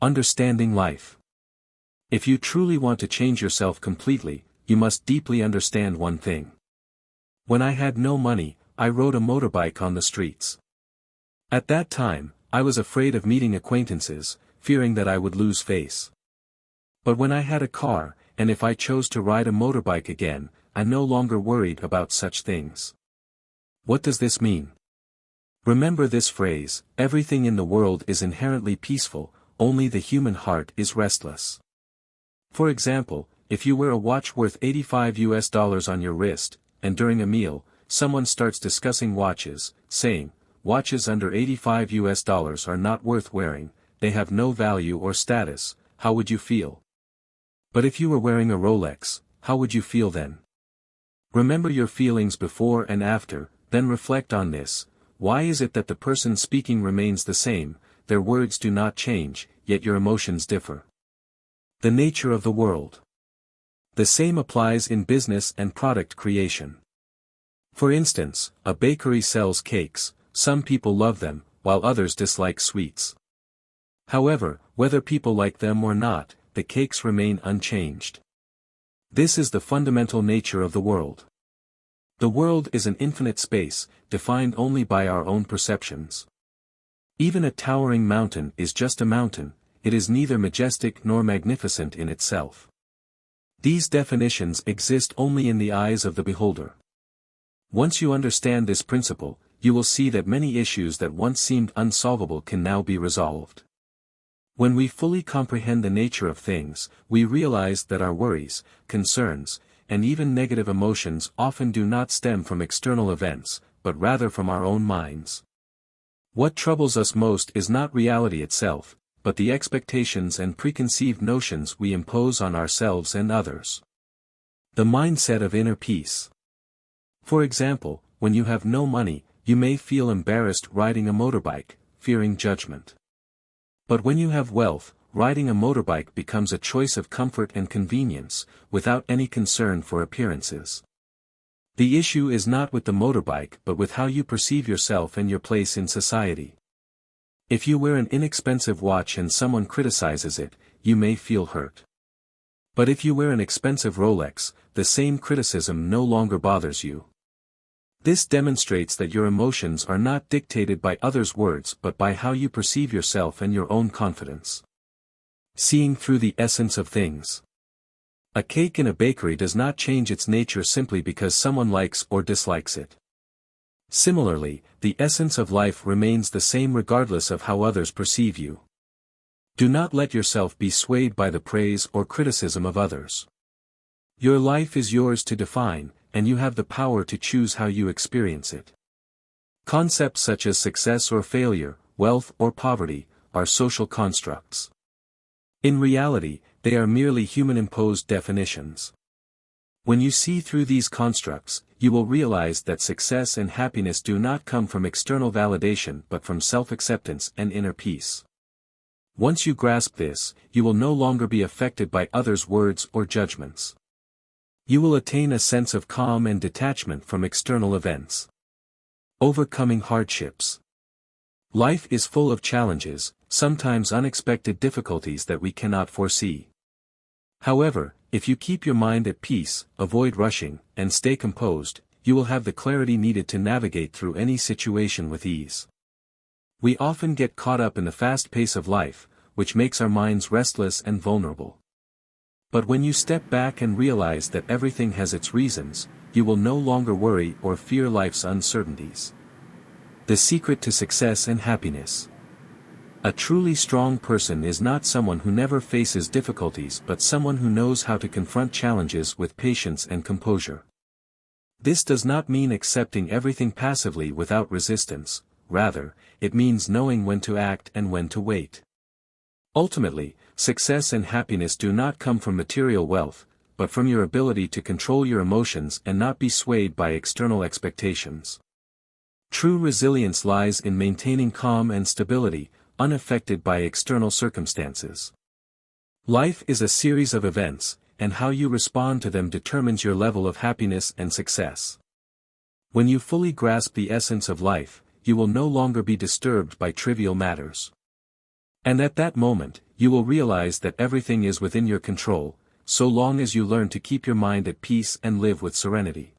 Understanding life. If you truly want to change yourself completely, you must deeply understand one thing. When I had no money, I rode a motorbike on the streets. At that time, I was afraid of meeting acquaintances, fearing that I would lose face. But when I had a car, and if I chose to ride a motorbike again, I no longer worried about such things. What does this mean? Remember this phrase: everything in the world is inherently peaceful, only the human heart is restless. For example, if you wear a watch worth $85 on your wrist, and during a meal, someone starts discussing watches, saying, watches under $85 are not worth wearing, they have no value or status, how would you feel? But if you were wearing a Rolex, how would you feel then? Remember your feelings before and after, then reflect on this. Why is it that the person speaking remains the same, their words do not change, yet your emotions differ? The nature of the world. The same applies in business and product creation. For instance, a bakery sells cakes, some people love them, while others dislike sweets. However, whether people like them or not, the cakes remain unchanged. This is the fundamental nature of the world. The world is an infinite space, defined only by our own perceptions. Even a towering mountain is just a mountain, it is neither majestic nor magnificent in itself. These definitions exist only in the eyes of the beholder. Once you understand this principle, you will see that many issues that once seemed unsolvable can now be resolved. When we fully comprehend the nature of things, we realize that our worries, concerns, and even negative emotions often do not stem from external events, but rather from our own minds. What troubles us most is not reality itself, but the expectations and preconceived notions we impose on ourselves and others. The mindset of inner peace. For example, when you have no money, you may feel embarrassed riding a motorbike, fearing judgment. But when you have wealth, riding a motorbike becomes a choice of comfort and convenience, without any concern for appearances. The issue is not with the motorbike but with how you perceive yourself and your place in society. If you wear an inexpensive watch and someone criticizes it, you may feel hurt. But if you wear an expensive Rolex, the same criticism no longer bothers you. This demonstrates that your emotions are not dictated by others' words but by how you perceive yourself and your own confidence. Seeing through the essence of things. A cake in a bakery does not change its nature simply because someone likes or dislikes it. Similarly, the essence of life remains the same regardless of how others perceive you. Do not let yourself be swayed by the praise or criticism of others. Your life is yours to define, and you have the power to choose how you experience it. Concepts such as success or failure, wealth or poverty, are social constructs. In reality, they are merely human-imposed definitions. When you see through these constructs, you will realize that success and happiness do not come from external validation but from self-acceptance and inner peace. Once you grasp this, you will no longer be affected by others' words or judgments. You will attain a sense of calm and detachment from external events. Overcoming hardships. Life is full of challenges, sometimes unexpected difficulties that we cannot foresee. However, if you keep your mind at peace, avoid rushing, and stay composed, you will have the clarity needed to navigate through any situation with ease. We often get caught up in the fast pace of life, which makes our minds restless and vulnerable. But when you step back and realize that everything has its reasons, you will no longer worry or fear life's uncertainties. The secret to success and happiness. A truly strong person is not someone who never faces difficulties but someone who knows how to confront challenges with patience and composure. This does not mean accepting everything passively without resistance, rather, it means knowing when to act and when to wait. Ultimately, success and happiness do not come from material wealth, but from your ability to control your emotions and not be swayed by external expectations. True resilience lies in maintaining calm and stability, unaffected by external circumstances. Life is a series of events, and how you respond to them determines your level of happiness and success. When you fully grasp the essence of life, you will no longer be disturbed by trivial matters. And at that moment, you will realize that everything is within your control, so long as you learn to keep your mind at peace and live with serenity.